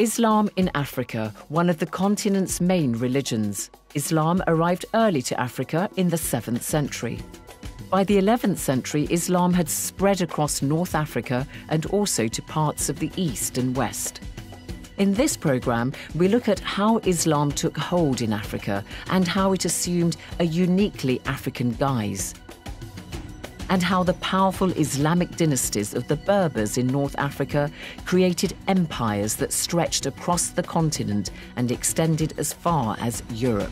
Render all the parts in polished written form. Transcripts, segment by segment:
Islam in Africa, one of the continent's main religions. Islam arrived early to Africa in the 7th century. By the 11th century, Islam had spread across North Africa and also to parts of the East and West. In this programme, we look at how Islam took hold in Africa and how it assumed a uniquely African guise, and how the powerful Islamic dynasties of the Berbers in North Africa created empires that stretched across the continent and extended as far as Europe.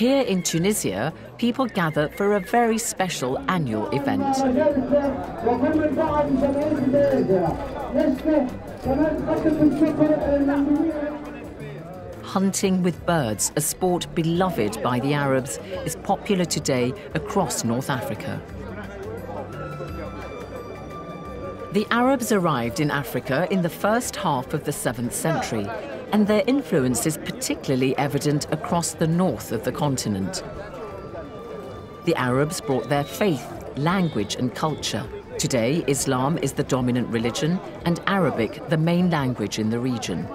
Here in Tunisia, people gather for a very special annual event. Hunting with birds, a sport beloved by the Arabs, is popular today across North Africa. The Arabs arrived in Africa in the first half of the 7th century, and their influence is particularly evident across the north of the continent. The Arabs brought their faith, language and culture. Today, Islam is the dominant religion and Arabic the main language in the region.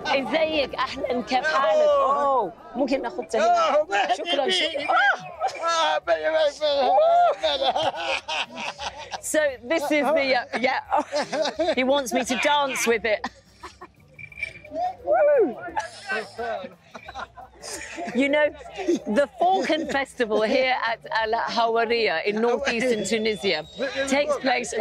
ازيك اهلا كيف حالك؟ اوه ممكن ناخذ هنا شكرا So this is the he wants me to dance with it. You know, the Falcon Festival here at Al Hawaria in northeastern Tunisia takes place,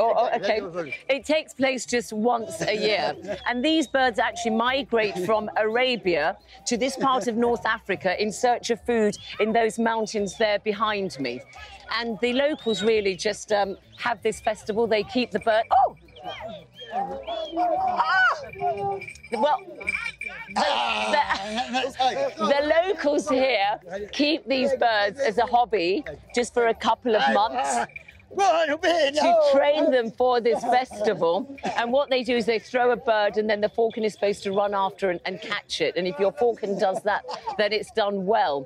it takes place just once a year. And these birds actually migrate from Arabia to this part of North Africa in search of food in those mountains there behind me. And the locals really just have this festival. They keep the bird. Oh! Well, the locals here keep these birds as a hobby just for a couple of months to train them for this festival. And what they do is they throw a bird and then the falcon is supposed to run after and catch it. And if your falcon does that, then it's done well.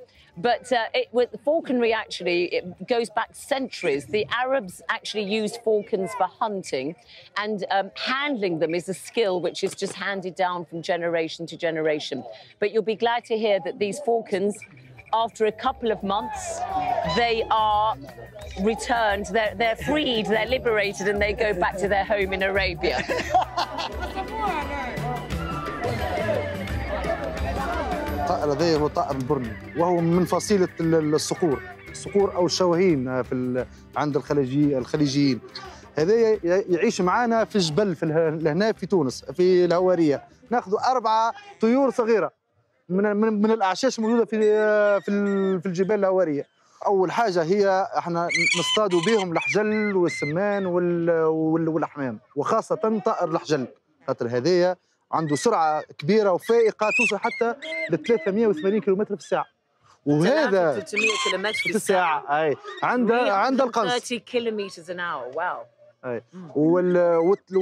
But with falconry, actually, it goes back centuries. The Arabs actually used falcons for hunting, and handling them is a skill which is just handed down from generation to generation. But you'll be glad to hear that these falcons, after a couple of months, they are returned, they're freed, they're liberated, and they go back to their home in Arabia. الطائر هذا هو طائر البرني، وهو من فصيلة الصقور أو الشواهين عند الخليجيين. هذا يعيش معنا في الجبل هنا في تونس في الهوارية. ناخذ 4 طيور صغيرة من الأعشاش الموجودة في الجبال الهوارية. أول حاجة هي احنا نصطادوا بهم الحجل والسمان والحمام، وخاصة طائر الحجل، خاطر هذايا عنده سرعة كبيرة وفائقة توصل حتى ل 380 كيلومتر في الساعة. وهذا 300 كيلومتر في الساعة. أي عند القنص 30 كيلومتر an hour. واو. أي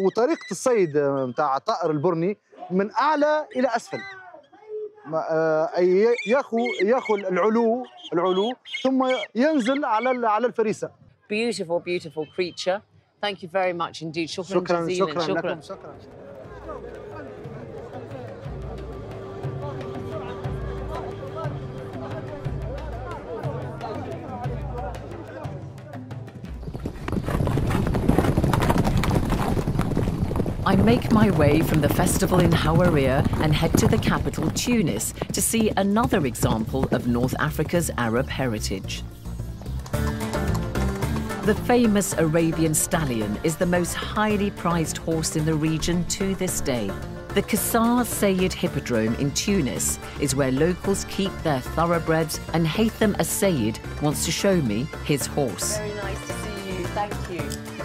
وطريقة الصيد نتاع طائر البرني من أعلى إلى أسفل. ياخذ العلو ثم ينزل على الفريسة. Beautiful, beautiful creature. Thank you very much indeed. شكرا لكم. I make my way from the festival in Hawaria and head to the capital, Tunis, to see another example of North Africa's Arab heritage. The famous Arabian stallion is the most highly prized horse in the region to this day. The Qasr Sayyid Hippodrome in Tunis is where locals keep their thoroughbreds, and Haytham As-Sayyid wants to show me his horse. Very nice to see you. Thank you.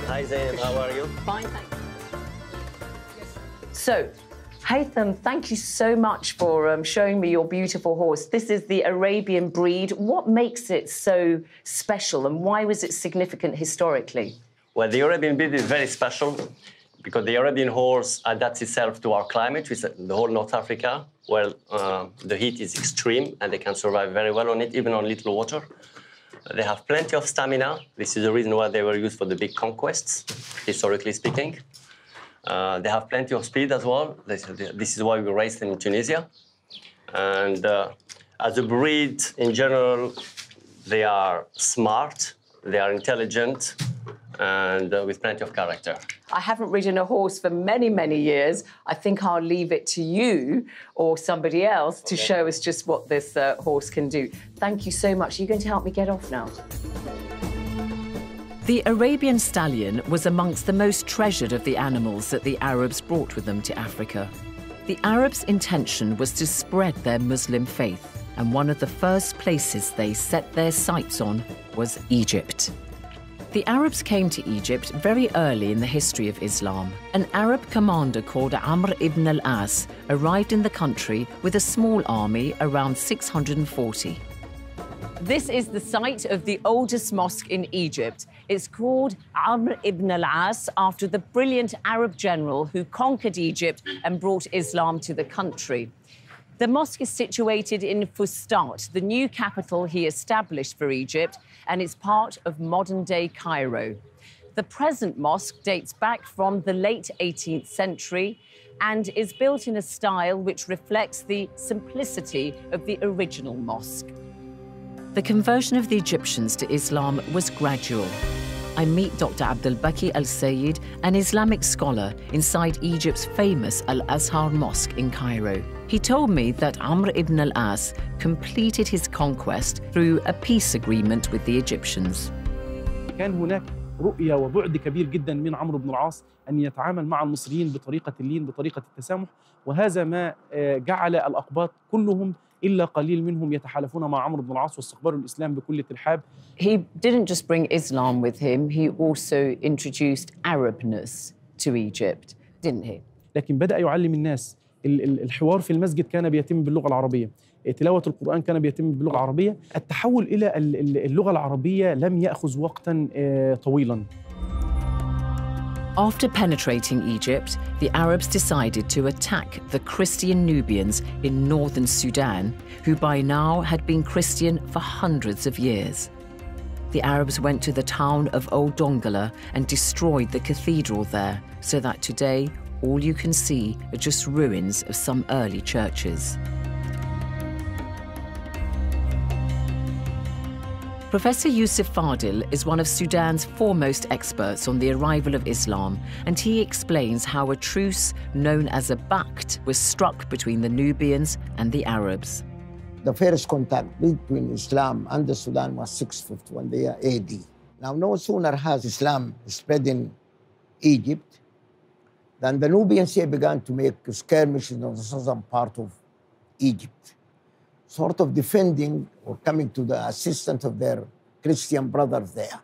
Hi Zainab, how are you? Fine, thank you. So, Haytham, thank you so much for showing me your beautiful horse. This is the Arabian breed. What makes it so special and why was it significant historically? Well, the Arabian breed is very special because the Arabian horse adapts itself to our climate, which is the whole North Africa, where the heat is extreme, and they can survive very well on it, even on little water. They have plenty of stamina. This is the reason why they were used for the big conquests, historically speaking. They have plenty of speed as well. This is why we raised them in Tunisia. And as a breed, in general, they are smart, they are intelligent, and with plenty of character. I haven't ridden a horse for many, many years. I think I'll leave it to you or somebody else to show us just what this horse can do. Thank you so much. Are you going to help me get off now? The Arabian stallion was amongst the most treasured of the animals that the Arabs brought with them to Africa. The Arabs' intention was to spread their Muslim faith, and one of the first places they set their sights on was Egypt. The Arabs came to Egypt very early in the history of Islam. An Arab commander called Amr ibn al-As arrived in the country with a small army around 640. This is the site of the oldest mosque in Egypt. It's called Amr ibn al-As after the brilliant Arab general who conquered Egypt and brought Islam to the country. The mosque is situated in Fustat, the new capital he established for Egypt, and it's part of modern-day Cairo. The present mosque dates back from the late 18th century and is built in a style which reflects the simplicity of the original mosque. The conversion of the Egyptians to Islam was gradual. I meet Dr. Abdelbaki Al-Sayed, an Islamic scholar inside Egypt's famous Al-Azhar Mosque in Cairo. He told me that Amr ibn al-As completed his conquest through a peace agreement with the Egyptians. كان هناك رؤية وبعد كبير جدا من عمرو بن العاص أن يتعامل مع المصريين بطريقة اللين، بطريقة التسامح، وهذا ما جعل الأقباط كلهم إلا قليل منهم يتحالفون مع عمرو بن العاص واستقبلوا الإسلام بكل ترحاب. He didn't just bring Islam with him, he also introduced Arabness to Egypt, didn't he? لكن بدأ يعلم الناس الحوار في المسجد كان بيتم باللغة العربية، تلاوة القرآن كان بيتم باللغة العربية. التحول إلى اللغة العربية لم يأخذ وقتاً طويلاً. After penetrating Egypt, the Arabs decided to attack the Christian Nubians in northern Sudan, who by now had been Christian for hundreds of years. The Arabs went to the town of Old Dongola and destroyed the cathedral there, so that today all you can see are just ruins of some early churches. Professor Yusuf Fadil is one of Sudan's foremost experts on the arrival of Islam, and he explains how a truce known as a Baqt was struck between the Nubians and the Arabs. The first contact between Islam and the Sudan was 651 AD. Now, no sooner has Islam spread in Egypt than the Nubians here began to make skirmishes in the southern part of Egypt, sort of defending or coming to the assistance of their Christian brothers there.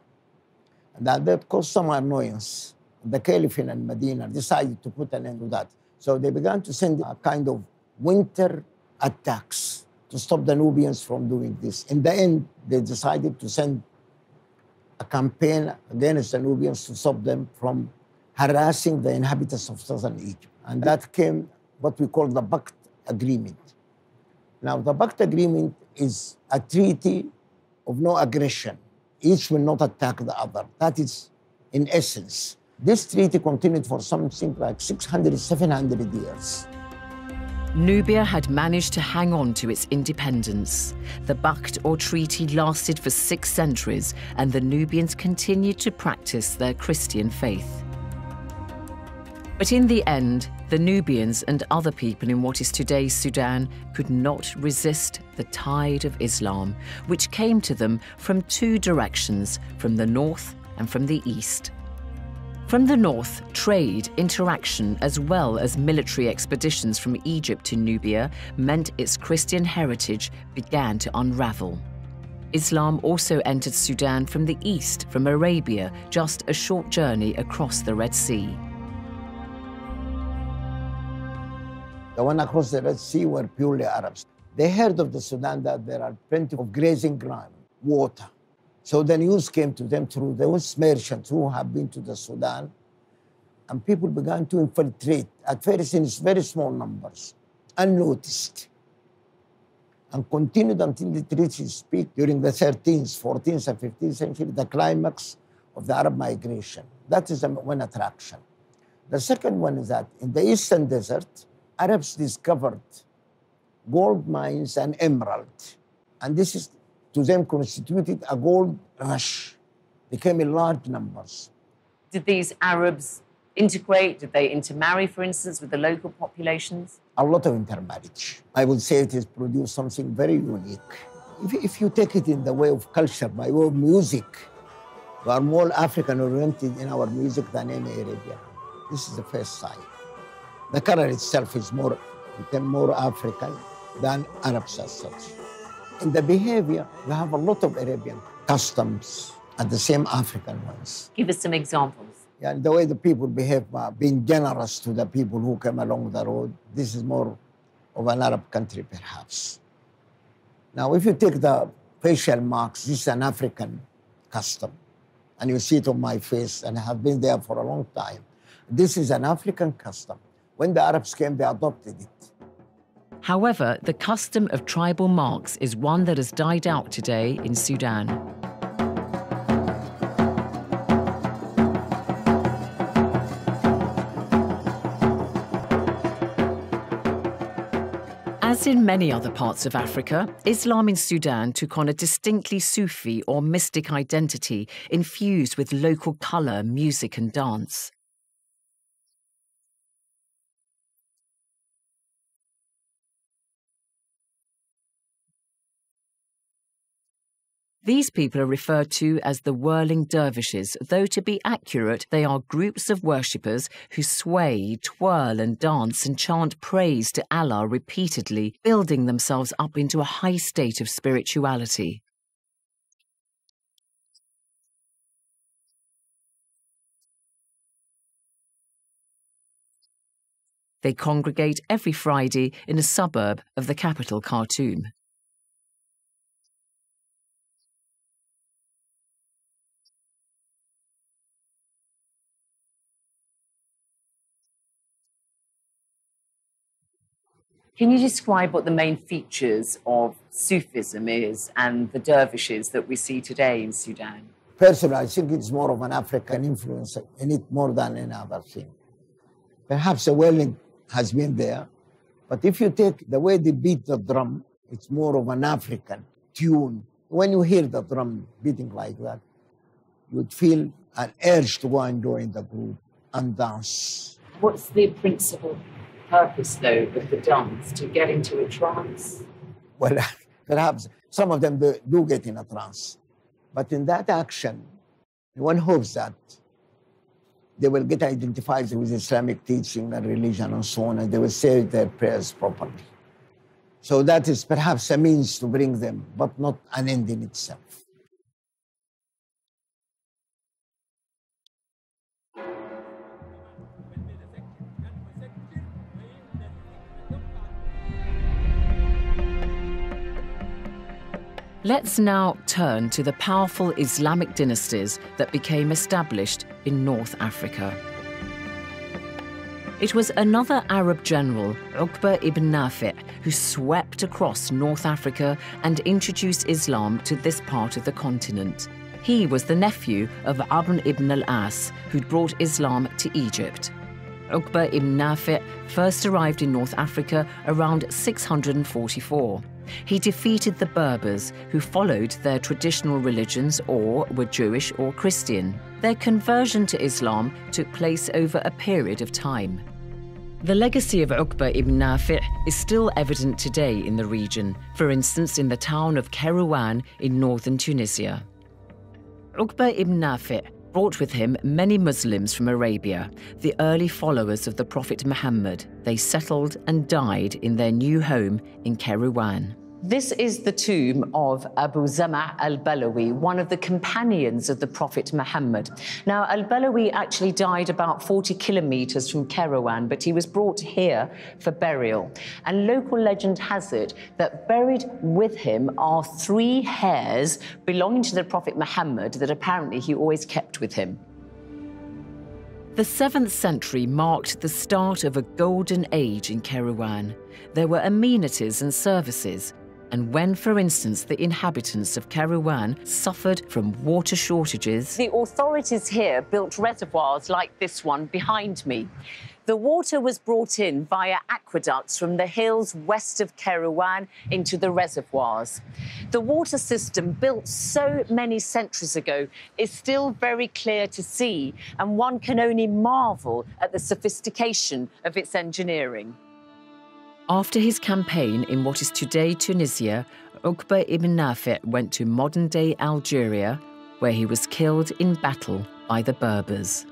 And that caused some annoyance. The Caliph in Medina decided to put an end to that. So they began to send a kind of winter attacks to stop the Nubians from doing this. In the end, they decided to send a campaign against the Nubians to stop them from harassing the inhabitants of southern Egypt. And that came what we call the Baqt Agreement. Now, the Baqt Agreement is a treaty of no aggression. Each will not attack the other. That is, in essence. This treaty continued for something like 600, 700 years. Nubia had managed to hang on to its independence. The Baqt or treaty lasted for 6 centuries, and the Nubians continued to practice their Christian faith. But in the end, the Nubians and other people in what is today's Sudan could not resist the tide of Islam, which came to them from 2 directions, from the north and from the east. From the north, trade, interaction, as well as military expeditions from Egypt to Nubia meant its Christian heritage began to unravel. Islam also entered Sudan from the east, from Arabia, just a short journey across the Red Sea. The one across the Red Sea were purely Arabs. They heard of the Sudan that there are plenty of grazing ground, water. So the news came to them through those merchants who have been to the Sudan and people began to infiltrate, at first in very small numbers, unnoticed, and continued until it reached its peak during the 13th, 14th, and 15th century, the climax of the Arab migration. That is one attraction. The second one is that in the Eastern Desert, Arabs discovered gold mines and emerald, and this is, to them, constituted a gold rush. They came in large numbers. Did these Arabs integrate? Did they intermarry, for instance, with the local populations? A lot of intermarriage. I would say it has produced something very unique. If you take it in the way of culture, by way of music, we are more African-oriented in our music than any Arabian. This is the first sign. The color itself is become more African than Arabs as such. In the behavior, we have a lot of Arabian customs and the same African ones. Give us some examples. Yeah, the way the people behave, being generous to the people who come along the road, this is more of an Arab country, perhaps. Now, if you take the facial marks, this is an African custom, and you see it on my face, and I have been there for a long time. This is an African custom. When the Arabs came, they adopted it. However, the custom of tribal marks is one that has died out today in Sudan. As in many other parts of Africa, Islam in Sudan took on a distinctly Sufi or mystic identity infused with local colour, music and dance. These people are referred to as the whirling dervishes, though to be accurate, they are groups of worshippers who sway, twirl and dance and chant praise to Allah repeatedly, building themselves up into a high state of spirituality. They congregate every Friday in a suburb of the capital, Khartoum. Can you describe what the main features of Sufism is and the dervishes that we see today in Sudan? Personally, I think it's more of an African influence in it more than any other thing. Perhaps the whirling has been there, but if you take the way they beat the drum, it's more of an African tune. When you hear the drum beating like that, you'd feel an urge to go and join the group and dance. What's the principal purpose, though, of the dance? To get into a trance? Well, perhaps some of them do get in a trance. But in that action, one hopes that they will get identified with Islamic teaching and religion and so on, and they will say their prayers properly. So that is perhaps a means to bring them, but not an end in itself. Let's now turn to the powerful Islamic dynasties that became established in North Africa. It was another Arab general, Uqba ibn Nafi', who swept across North Africa and introduced Islam to this part of the continent. He was the nephew of Amr ibn al-As, who'd brought Islam to Egypt. Uqba ibn Nafi' first arrived in North Africa around 644. He defeated the Berbers, who followed their traditional religions or were Jewish or Christian. Their conversion to Islam took place over a period of time. The legacy of Uqba ibn Nafi' is still evident today in the region, for instance in the town of Kairouan in northern Tunisia. Uqba ibn Nafi' brought with him many Muslims from Arabia, the early followers of the Prophet Muhammad. They settled and died in their new home in Kairouan. This is the tomb of Abu Zama' al-Balawi, one of the companions of the Prophet Muhammad. Now, al-Balawi actually died about 40 kilometers from Kairouan, but he was brought here for burial. And local legend has it that buried with him are 3 hairs belonging to the Prophet Muhammad that apparently he always kept with him. The 7th century marked the start of a golden age in Kairouan. There were amenities and services, and when, for instance, the inhabitants of Kairouan suffered from water shortages, the authorities here built reservoirs like this one behind me. The water was brought in via aqueducts from the hills west of Kairouan into the reservoirs. The water system, built so many centuries ago, is still very clear to see, and one can only marvel at the sophistication of its engineering. After his campaign in what is today Tunisia, Uqba ibn Nafi' went to modern-day Algeria, where he was killed in battle by the Berbers.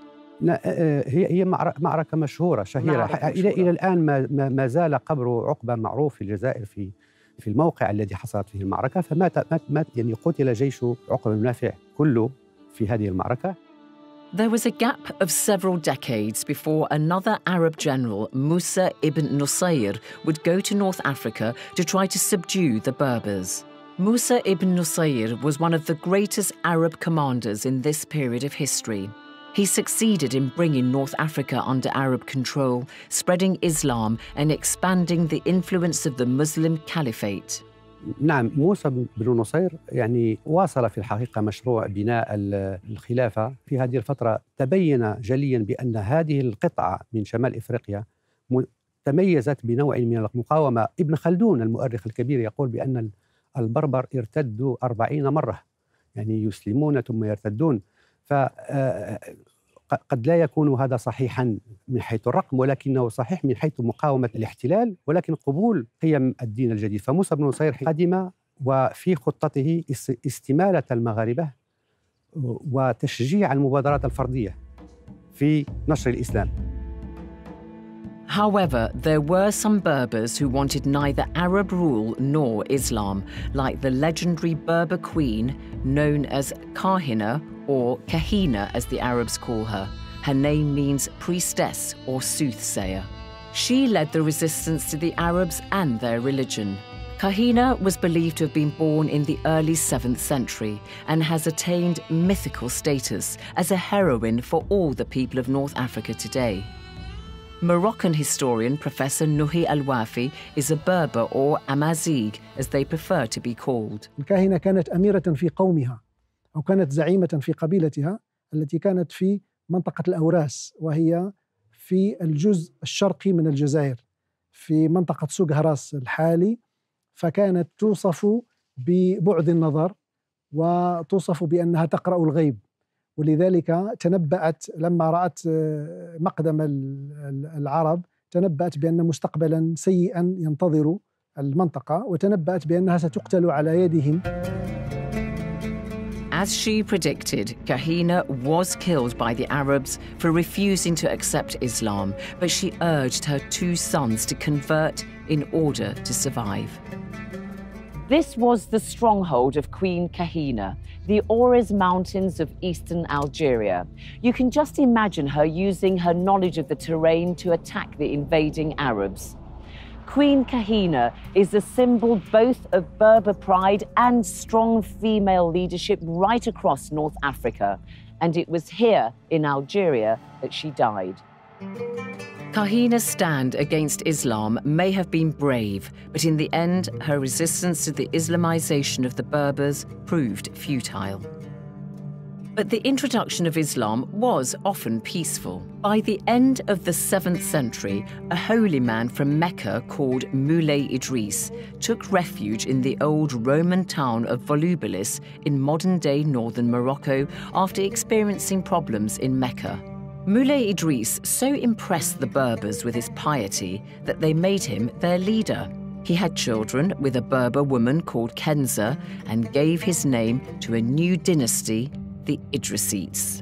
هي معركة مشهورة شهيرة إلى الآن ما زال قبر عقبة معروف في الجزائر في الموقع الذي حصلت فيه المعركة مات يعني قتل جيش عقبة بن نافع كله في هذه المعركة. There was a gap of several decades before another Arab general, Musa ibn Nusayr, would go to North Africa to try to subdue the Berbers. Musa ibn Nusayr was one of the greatest Arab commanders in this period of history. He succeeded in bringing North Africa under Arab control, spreading Islam and expanding the influence of the Muslim Caliphate. نعم، موسى بن نصير يعني واصل في الحقيقة مشروع بناء الخلافة في هذه الفترة. تبين جلياً بأن هذه القطعة من شمال إفريقيا تميزت بنوع من المقاومة. ابن خلدون المؤرخ الكبير يقول بأن البربر ارتدوا 40 مرة، يعني يسلمون ثم يرتدون. فقد لا يكون هذا صحيحاً من حيث الرقم، ولكنه صحيح من حيث مقاومة الاحتلال ولكن قبول قيم الدين الجديد. فموسى بن نصير قدم وفي خطته استمالة المغاربة وتشجيع المبادرات الفردية في نشر الإسلام. However, there were some Berbers who wanted neither Arab rule nor Islam, like the legendary Berber queen known as Kahina, or Kahina as the Arabs call her. Her name means priestess or soothsayer. She led the resistance to the Arabs and their religion. Kahina was believed to have been born in the early 7th century and has attained mythical status as a heroine for all the people of North Africa today. Moroccan historian Professor Nuhi Al-Wafi is a Berber or Amazigh, as they prefer to be called. الكاهنة كانت أميرة في قومها أو كانت زعيمة في قبيلتها التي كانت في منطقة الأوراس، وهي في الجزء الشرقي من الجزائر في منطقة سوق هراس الحالي. فكانت توصف ببعد النظر وتوصف بأنها تقرأ الغيب، ولذلك تنبأت لما رأت مقدم العرب تنبأت بأن مستقبلا سيئا ينتظر المنطقة، وتنبأت بأنها ستقتل على يدهم. As she predicted, Kahina was killed by the Arabs for refusing to accept Islam, but she urged her 2 sons to convert in order to survive. This was the stronghold of Queen Kahina, the Ores Mountains of eastern Algeria. You can just imagine her using her knowledge of the terrain to attack the invading Arabs. Queen Kahina is a symbol both of Berber pride and strong female leadership right across North Africa. And it was here in Algeria that she died. Kahina's stand against Islam may have been brave, but in the end, her resistance to the Islamization of the Berbers proved futile. But the introduction of Islam was often peaceful. By the end of the 7th century, a holy man from Mecca called Moulay Idris took refuge in the old Roman town of Volubilis in modern-day northern Morocco after experiencing problems in Mecca. Moulay Idris so impressed the Berbers with his piety that they made him their leader. He had children with a Berber woman called Kenza and gave his name to a new dynasty, the Idrisites.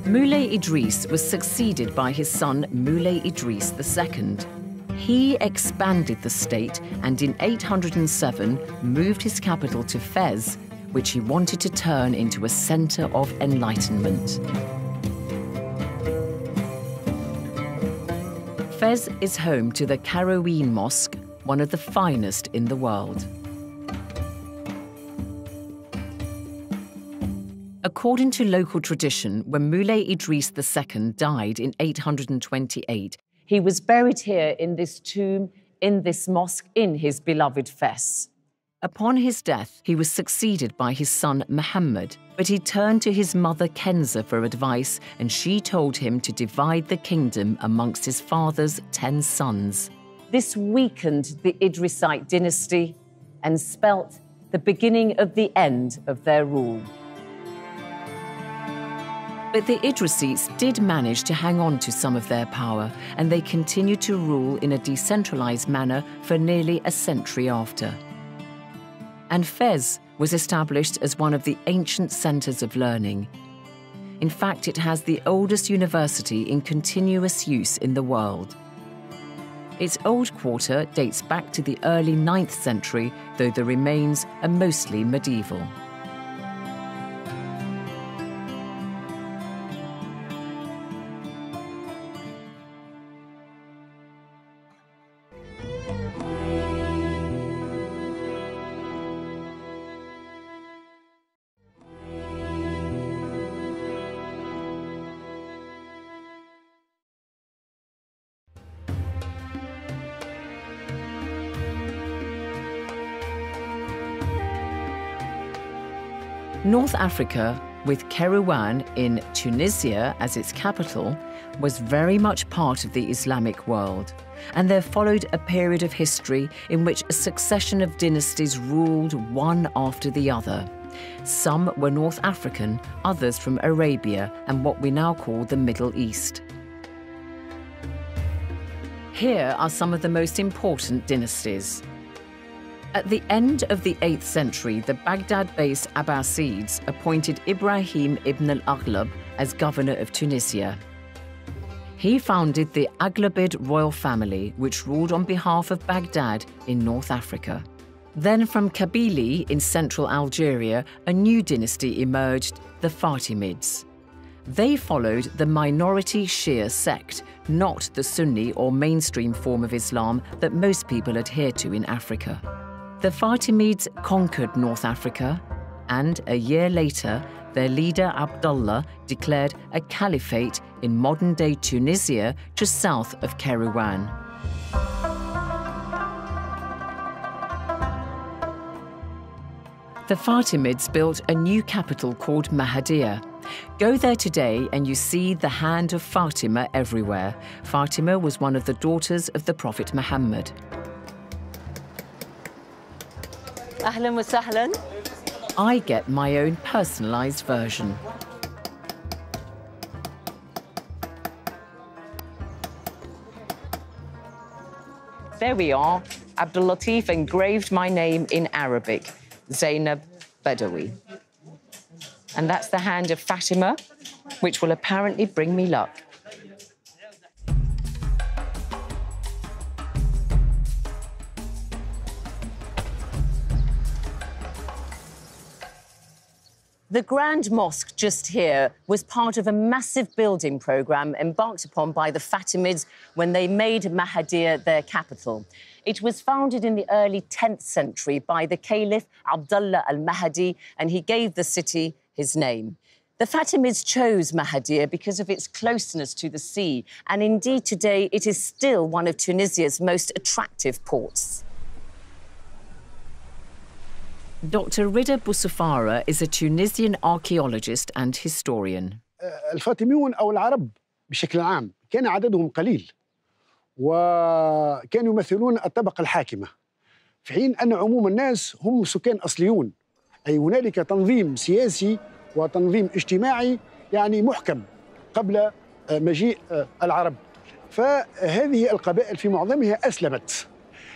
Moulay Idris was succeeded by his son Moulay Idris II. He expanded the state and in 807 moved his capital to Fez, which he wanted to turn into a center of enlightenment. Fez is home to the Kairouan Mosque, one of the finest in the world. According to local tradition, when Moulay Idris II died in 828, he was buried here in this tomb, in this mosque, in his beloved Fes. Upon his death, he was succeeded by his son Muhammad, but he turned to his mother Kenza for advice, and she told him to divide the kingdom amongst his father's 10 sons. This weakened the Idrisite dynasty and spelt the beginning of the end of their rule. But the Idrisites did manage to hang on to some of their power, and they continued to rule in a decentralized manner for nearly a century after. And Fez was established as one of the ancient centers of learning. In fact, it has the oldest university in continuous use in the world. Its old quarter dates back to the early 9th century, though the remains are mostly medieval. North Africa, with Kairouan in Tunisia as its capital, was very much part of the Islamic world, and there followed a period of history in which a succession of dynasties ruled one after the other. Some were North African, others from Arabia and what we now call the Middle East. Here are some of the most important dynasties. At the end of the 8th century, the Baghdad-based Abbasids appointed Ibrahim ibn al-Aghlab as governor of Tunisia. He founded the Aghlabid royal family, which ruled on behalf of Baghdad in North Africa. Then from Kabylie in central Algeria, a new dynasty emerged, the Fatimids. They followed the minority Shia sect, not the Sunni or mainstream form of Islam that most people adhere to in Africa. The Fatimids conquered North Africa, and a year later, their leader Abdullah declared a caliphate in modern-day Tunisia, just south of Kairouan. The Fatimids built a new capital called Mahdia. Go there today and you see the hand of Fatima everywhere. Fatima was one of the daughters of the Prophet Muhammad. Ahlan wa sahlan. I get my own personalized version. There we are. Abdul Latif engraved my name in Arabic, Zainab Badawi. And that's the hand of Fatima, which will apparently bring me luck. The Grand Mosque just here was part of a massive building programme embarked upon by the Fatimids when they made Mahdia their capital. It was founded in the early 10th century by the Caliph Abdullah al-Mahdi, and he gave the city his name. The Fatimids chose Mahdia because of its closeness to the sea, and indeed today it is still one of Tunisia's most attractive ports. Dr. Rida Boussafara is a Tunisian archaeologist and historian. الفاطميون أو العرب بشكل عام كان عددهم قليل وكانوا يمثلون الطبقة الحاكمة في حين أن عموم الناس هم سكان أصليون، أي هنالك تنظيم سياسي وتنظيم اجتماعي يعني محكم قبل مجيء العرب. فهذه القبائل في معظمها أسلمت،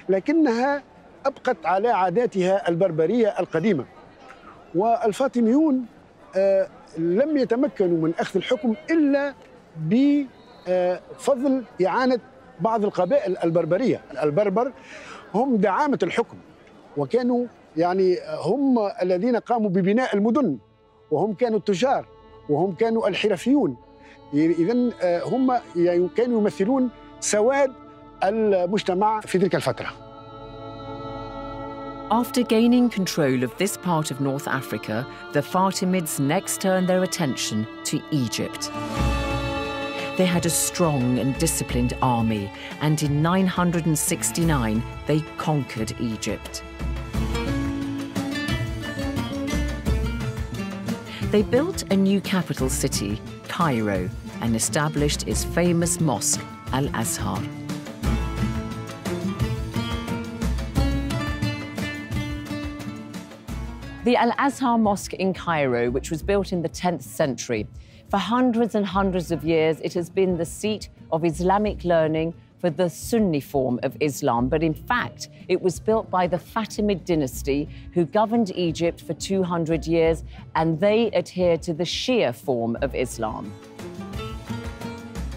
لكنها أبقت على عاداتها البربرية القديمة. والفاطميون لم يتمكنوا من أخذ الحكم إلا بفضل إعانة بعض القبائل البربرية. البربر هم دعامة الحكم، وكانوا يعني هم الذين قاموا ببناء المدن، وهم كانوا التجار، وهم كانوا الحرفيون. إذن هم كانوا يمثلون سواد المجتمع في تلك الفترة. After gaining control of this part of North Africa, the Fatimids next turned their attention to Egypt. They had a strong and disciplined army, and in 969 they conquered Egypt. They built a new capital city, Cairo, and established its famous mosque, Al-Azhar. The Al-Azhar Mosque in Cairo, which was built in the 10th century, for hundreds and hundreds of years, it has been the seat of Islamic learning for the Sunni form of Islam. But in fact, it was built by the Fatimid dynasty, who governed Egypt for 200 years, and they adhered to the Shia form of Islam.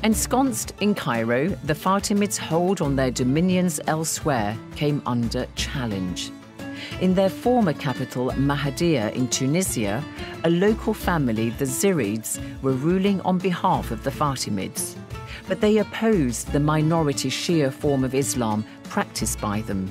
Ensconced in Cairo, the Fatimids' hold on their dominions elsewhere came under challenge. In their former capital, Mahdia in Tunisia, a local family, the Zirids, were ruling on behalf of the Fatimids. But they opposed the minority Shia form of Islam practiced by them.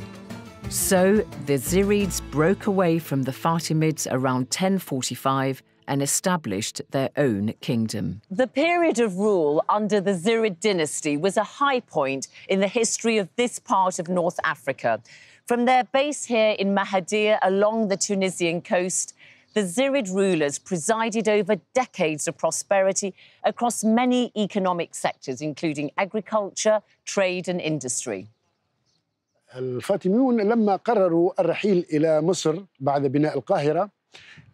So the Zirids broke away from the Fatimids around 1045 and established their own kingdom. The period of rule under the Zirid dynasty was a high point in the history of this part of North Africa. From their base here in Mahdia along the Tunisian coast, the Zirid rulers presided over decades of prosperity across many economic sectors, including agriculture, trade and industry. الفاطميون لما قرروا الرحيل إلى مصر بعد بناء القاهرة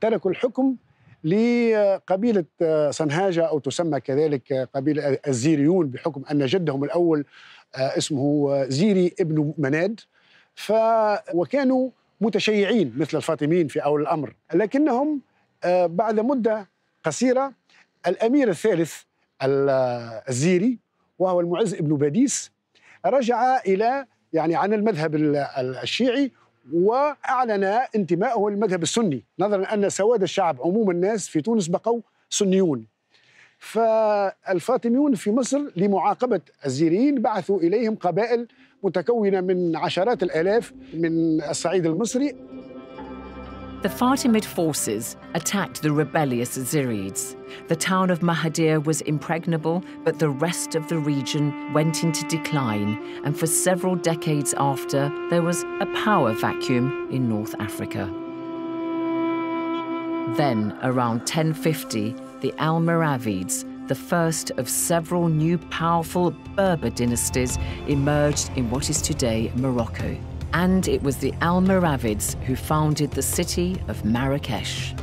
تركوا الحكم لقبيلة صنهاجة أو تسمى كذلك قبيلة الزيريون، بحكم أن جدهم الأول اسمه زيري ابن مناد، وكانوا متشيعين مثل الفاطميين في أول الأمر. لكنهم بعد مدة قصيرة الأمير الثالث الزيري وهو المعز ابن باديس رجع إلى عن المذهب الشيعي، وأعلن انتمائه للمذهب السني، نظرا أن سواد الشعب عموم الناس في تونس بقوا سنيون. فالفاطميون في مصر لمعاقبة الزيريين بعثوا إليهم قبائل متكونة من عشرات الآلاف من الصعيد المصري. The Fatimid forces attacked the rebellious Zirids. The town of Mahdia was impregnable, but the rest of the region went into decline, and for several decades after, there was a power vacuum in North Africa. Then, around 1050, the Almoravids, the first of several new powerful Berber dynasties, emerged in what is today Morocco. And it was the Almoravids who founded the city of Marrakesh.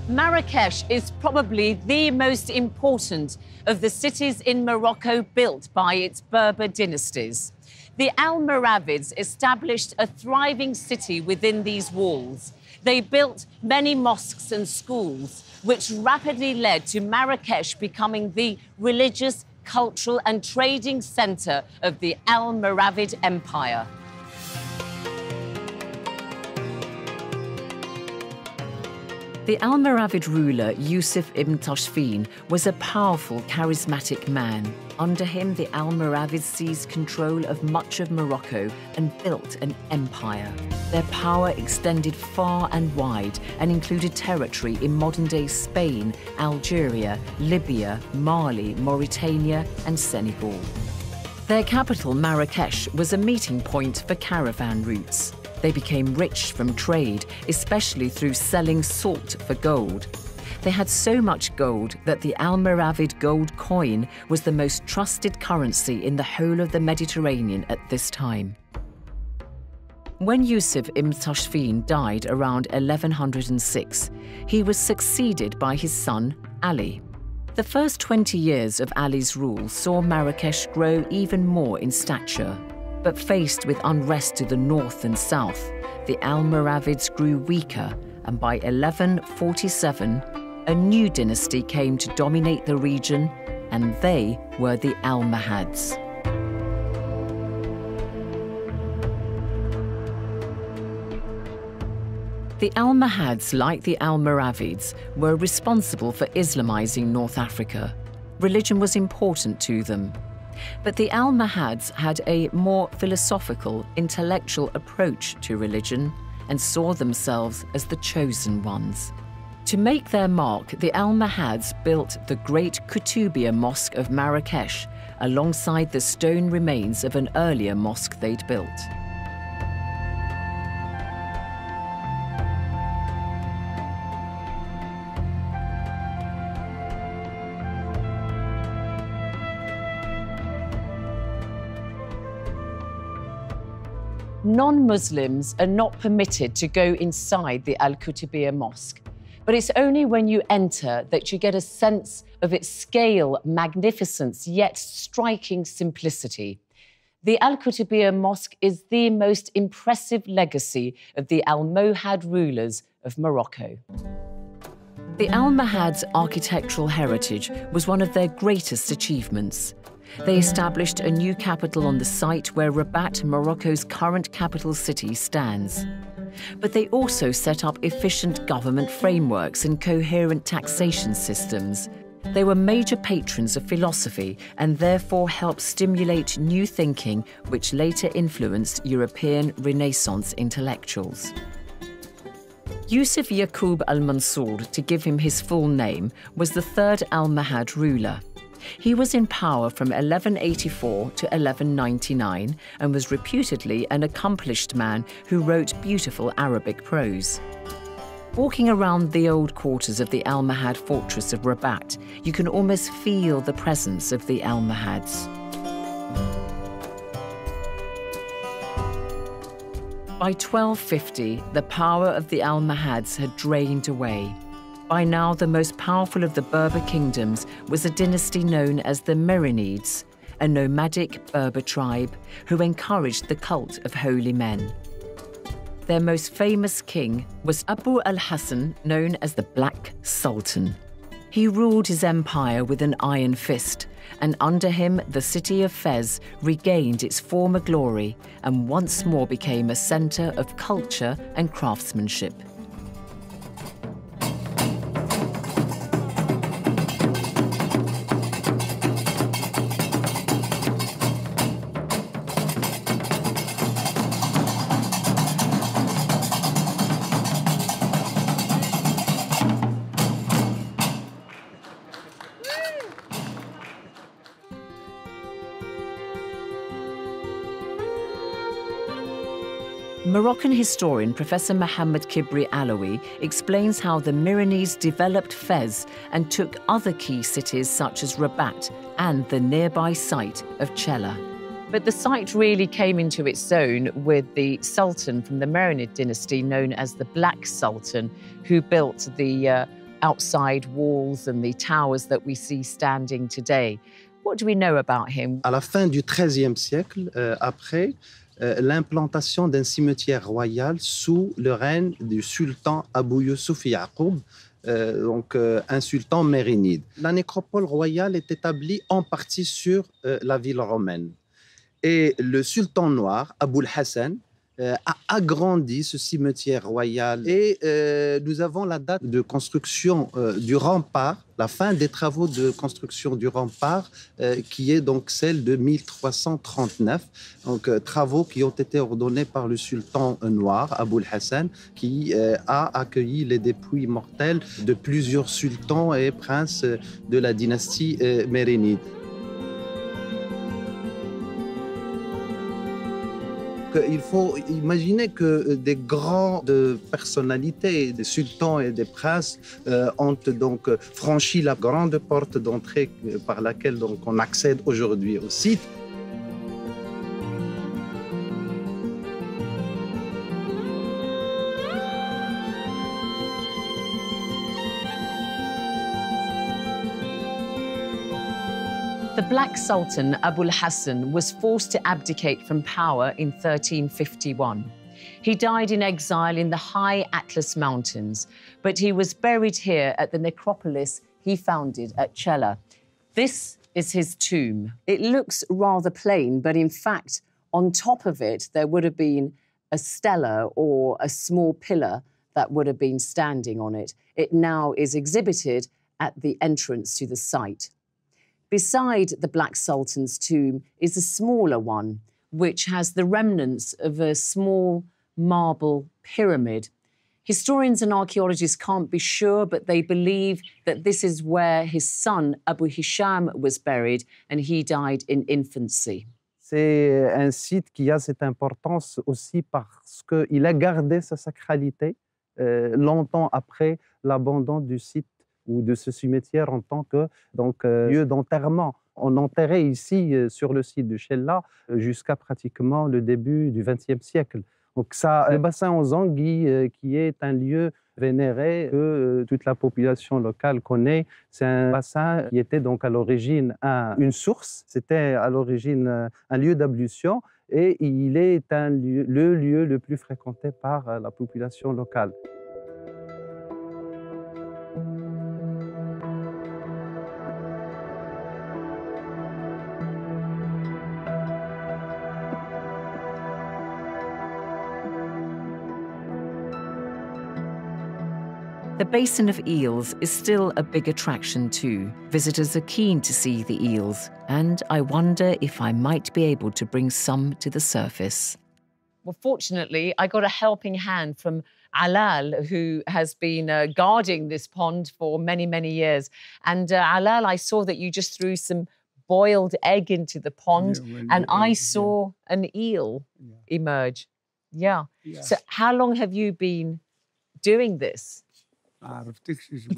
Marrakesh is probably the most important of the cities in Morocco built by its Berber dynasties. The Almoravids established a thriving city within these walls. They built many mosques and schools, which rapidly led to Marrakesh becoming the religious, cultural and trading centre of the Almoravid Empire. The Almoravid ruler Yusuf ibn Tashfin was a powerful, charismatic man. Under him, the Almoravids seized control of much of Morocco and built an empire. Their power extended far and wide and included territory in modern-day Spain, Algeria, Libya, Mali, Mauritania and Senegal. Their capital, Marrakesh, was a meeting point for caravan routes. They became rich from trade, especially through selling salt for gold. They had so much gold that the Almoravid gold coin was the most trusted currency in the whole of the Mediterranean at this time. When Yusuf ibn Tashfin died around 1106, he was succeeded by his son, Ali. The first 20 years of Ali's rule saw Marrakesh grow even more in stature. But faced with unrest to the north and south, the Almoravids grew weaker, and by 1147, a new dynasty came to dominate the region, and they were the Almohads. The Almohads, like the Almoravids, were responsible for Islamizing North Africa. Religion was important to them. But the Almohads had a more philosophical, intellectual approach to religion and saw themselves as the chosen ones. To make their mark, the Almohads built the great Kutubiyya Mosque of Marrakesh alongside the stone remains of an earlier mosque they'd built. Non-Muslims are not permitted to go inside the Al-Kutubiyya Mosque, but it's only when you enter that you get a sense of its scale, magnificence, yet striking simplicity. The Al-Kutubiyya Mosque is the most impressive legacy of the Almohad rulers of Morocco. The Almohads' architectural heritage was one of their greatest achievements. They established a new capital on the site where Rabat, Morocco's current capital city, stands. But they also set up efficient government frameworks and coherent taxation systems. They were major patrons of philosophy and therefore helped stimulate new thinking, which later influenced European Renaissance intellectuals. Yusuf Yaqub al-Mansur, to give him his full name, was the third Almohad ruler. He was in power from 1184 to 1199 and was reputedly an accomplished man who wrote beautiful Arabic prose. Walking around the old quarters of the Almohad fortress of Rabat, you can almost feel the presence of the Almohads. By 1250, the power of the Almohads had drained away. By now, the most powerful of the Berber kingdoms was a dynasty known as the Merinids, a nomadic Berber tribe who encouraged the cult of holy men. Their most famous king was Abu al-Hasan, known as the Black Sultan. He ruled his empire with an iron fist, and under him the city of Fez regained its former glory and once more became a center of culture and craftsmanship. Moroccan historian Professor Mohammed Kibri Alawi explains how the Merinids developed Fez and took other key cities such as Rabat and the nearby site of Chella. But the site really came into its own with the Sultan from the Merinid dynasty known as the Black Sultan, who built the outside walls and the towers that we see standing today. What do we know about him? À la fin du XIIIe siècle, après l'implantation d'un cimetière royal sous le règne du sultan Abou Youssouf Yaqoub, donc un sultan mérinide. La nécropole royale est établie en partie sur la ville romaine. Et le sultan noir, Abou al-Hassan, a agrandi ce cimetière royal. Et nous avons la date de construction du rempart, la fin des travaux de construction du rempart, qui est donc celle de 1339. Donc, travaux qui ont été ordonnés par le sultan noir, Abou al-Hassan, qui a accueilli les dépouilles mortelles de plusieurs sultans et princes de la dynastie mérinide. Il faut imaginer que des grandes personnalités, des sultans et des princes ont donc franchi la grande porte d'entrée par laquelle donc on accède aujourd'hui au site. The Black Sultan, Abu al-Hassan, was forced to abdicate from power in 1351. He died in exile in the high Atlas Mountains, but he was buried here at the necropolis he founded at Chella. This is his tomb. It looks rather plain, but in fact, on top of it, there would have been a stela or a small pillar that would have been standing on it. It now is exhibited at the entrance to the site. Beside the Black Sultan's tomb is a smaller one, which has the remnants of a small marble pyramid. Historians and archaeologists can't be sure, but they believe that this is where his son, Abu Hisham, was buried, and he died in infancy. C'est un site qui a cette importance aussi parce qu'il a gardé sa sacralité longtemps après l'abandon du site ou de ce cimetière en tant que lieu d'enterrement. On enterrait ici, sur le site de Chella, jusqu'à pratiquement le début du XXe siècle. Donc ça, le bassin aux Anguilles, qui est un lieu vénéré que toute la population locale connaît, c'est un bassin qui était donc à l'origine une source, c'était à l'origine un lieu d'ablution et il est le lieu le plus fréquenté par la population locale. The Basin of Eels is still a big attraction too. Visitors are keen to see the eels, and I wonder if I might be able to bring some to the surface. Well, fortunately, I got a helping hand from Alal, who has been guarding this pond for many, many years. And Alal, I saw that you just threw some boiled egg into the pond, and I saw an eel emerge. Yeah. So how long have you been doing this?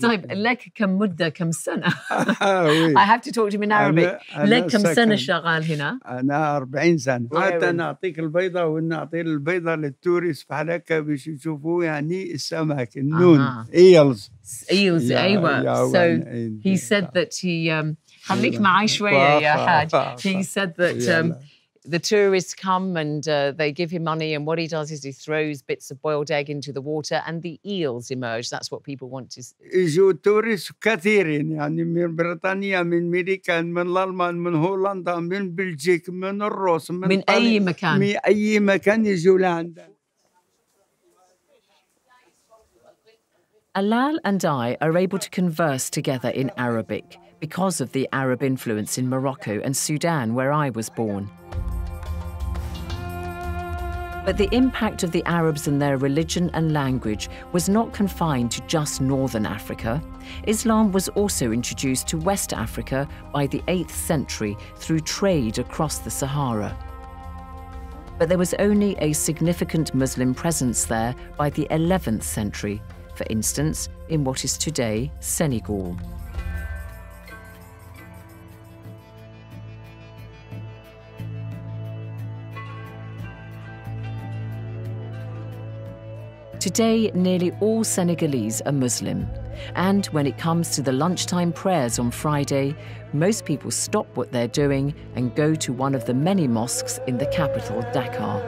طيب لك كم مدة كم سنة؟ I have to talk to him in Arabic. لك كم سنة شغال هنا؟ أنا 40 سنة. حتى نعطيك البيضة ونعطي البيضة للتورست فحلك باش يشوفوا يعني السمك النون eels. Eels أيوة. So he said that he خليك معي شوية يا حاج. He said that the tourists come and they give him money, and what he does is he throws bits of boiled egg into the water and the eels emerge. That's what people want to see. يجوا تورست كثيرين يعني من بريطانيا، من أمريكا، من الألمان، من هولندا، من بلجيك، من الروس، من أي مكان. من أي مكان يجوا لعندنا. Alal and I are able to converse together in Arabic because of the Arab influence in Morocco and Sudan, where I was born. But the impact of the Arabs and their religion and language was not confined to just northern Africa. Islam was also introduced to West Africa by the 8th century through trade across the Sahara. But there was only a significant Muslim presence there by the 11th century, for instance, in what is today Senegal. Today, nearly all Senegalese are Muslim. And when it comes to the lunchtime prayers on Friday, most people stop what they're doing and go to one of the many mosques in the capital, Dakar.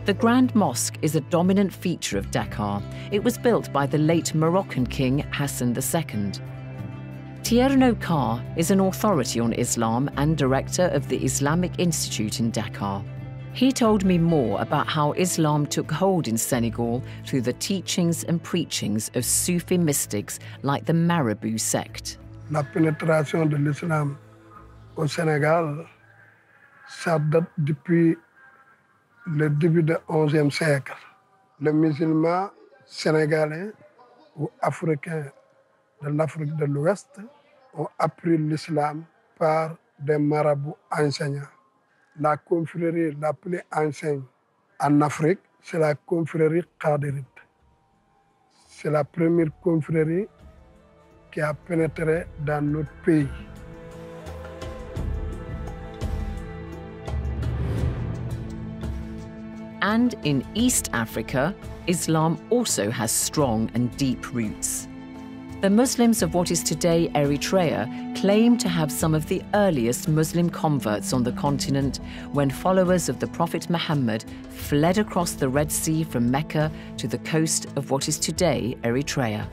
The Grand Mosque is a dominant feature of Dakar. It was built by the late Moroccan king Hassan II. Tierno Kar is an authority on Islam and director of the Islamic Institute in Dakar. He told me more about how Islam took hold in Senegal through the teachings and preachings of Sufi mystics like the Marabout sect. La pénétration de l'islam au Sénégal, ça date depuis le début du XIe siècle. Les musulmans sénégalais ou africains de l'Afrique de l'Ouest ont appris l'islam par des marabouts enseignants. La confrérie la plus ancienne en Afrique, c'est la confrérie Qadirite. C'est la première confrérie qui a pénétré dans notre pays. And in East Africa, Islam also has strong and deep roots. The Muslims of what is today Eritrea claim to have some of the earliest Muslim converts on the continent when followers of the Prophet Muhammad fled across the Red Sea from Mecca to the coast of what is today Eritrea.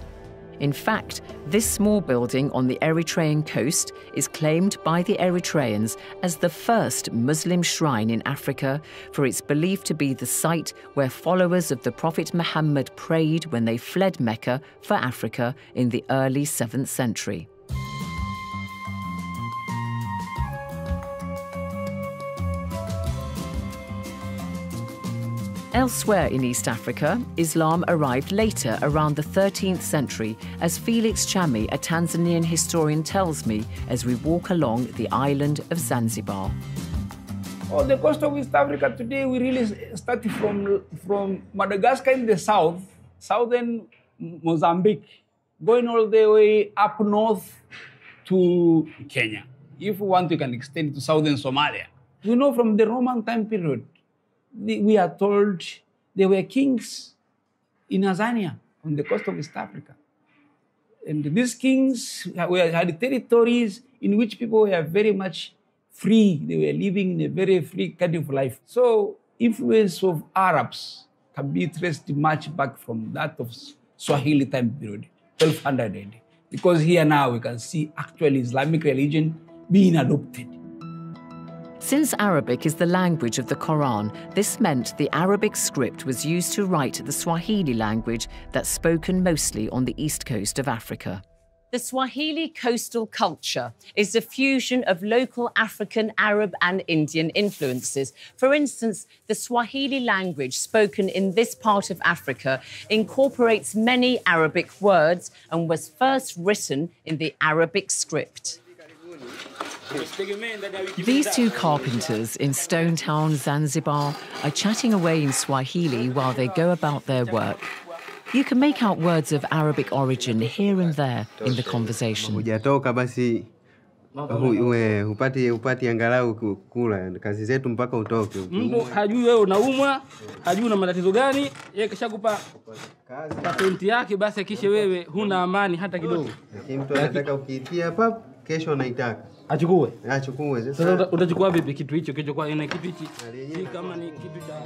In fact, this small building on the Eritrean coast is claimed by the Eritreans as the first Muslim shrine in Africa, for it's believed to be the site where followers of the Prophet Muhammad prayed when they fled Mecca for Africa in the early 7th century. Elsewhere in East Africa, Islam arrived later, around the 13th century, as Felix Chami, a Tanzanian historian, tells me as we walk along the island of Zanzibar. Oh, the coast of East Africa today, we really started from Madagascar in the south, southern Mozambique, going all the way up north to Kenya. If we want, we can extend to southern Somalia. You know, from the Roman time period, we are told there were kings in Azania on the coast of East Africa. And these kings had territories in which people were very much free. They were living in a very free kind of life. So influence of Arabs can be traced much back from that of Swahili time period, 1200 AD. Because here now we can see actually Islamic religion being adopted. Since Arabic is the language of the Quran, this meant the Arabic script was used to write the Swahili language that's spoken mostly on the east coast of Africa. The Swahili coastal culture is a fusion of local African, Arab and Indian influences. For instance, the Swahili language spoken in this part of Africa incorporates many Arabic words and was first written in the Arabic script. These two carpenters in Stone Town, Zanzibar, are chatting away in Swahili while they go about their work. You can make out words of Arabic origin here and there in the conversation. Upati angalau kula kazi zetu mpaka utoke. Mtu hajui wewe unaumwa, hajui una matatizo gani, yeye kishakupa patenti yake, basi kisha wewe huna amani hata kidogo. Lakini mtu anataka ukiitia pap, kesho anaitaka. Achukue. Achukue. Sasa utachukua vipi kitu hicho? Kicho kwa ina kitu hichi. Si kama ni kitu cha.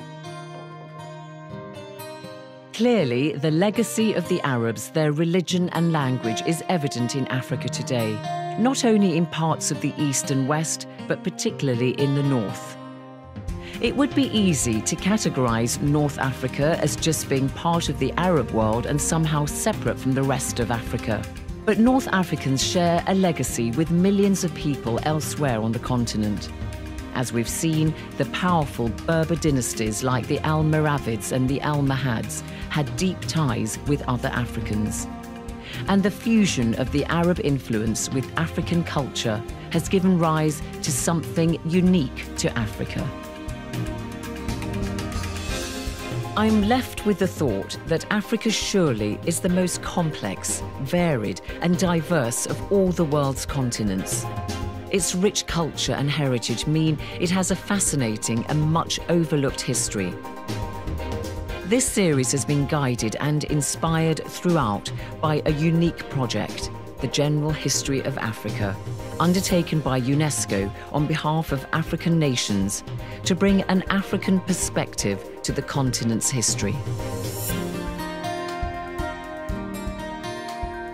Clearly, the legacy of the Arabs, their religion and language is evident in Africa today, not only in parts of the East and West, but particularly in the North. It would be easy to categorize North Africa as just being part of the Arab world and somehow separate from the rest of Africa. But North Africans share a legacy with millions of people elsewhere on the continent. As we've seen, the powerful Berber dynasties like the Almoravids and the Almohads had deep ties with other Africans. And the fusion of the Arab influence with African culture has given rise to something unique to Africa. I'm left with the thought that Africa surely is the most complex, varied and diverse of all the world's continents. Its rich culture and heritage mean it has a fascinating and much overlooked history. This series has been guided and inspired throughout by a unique project, the General History of Africa, undertaken by UNESCO on behalf of African nations to bring an African perspective to the continent's history.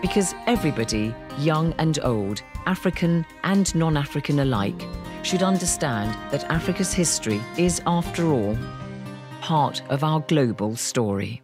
Because everybody, young and old, African and non-African alike, should understand that Africa's history is, after all, part of our global story.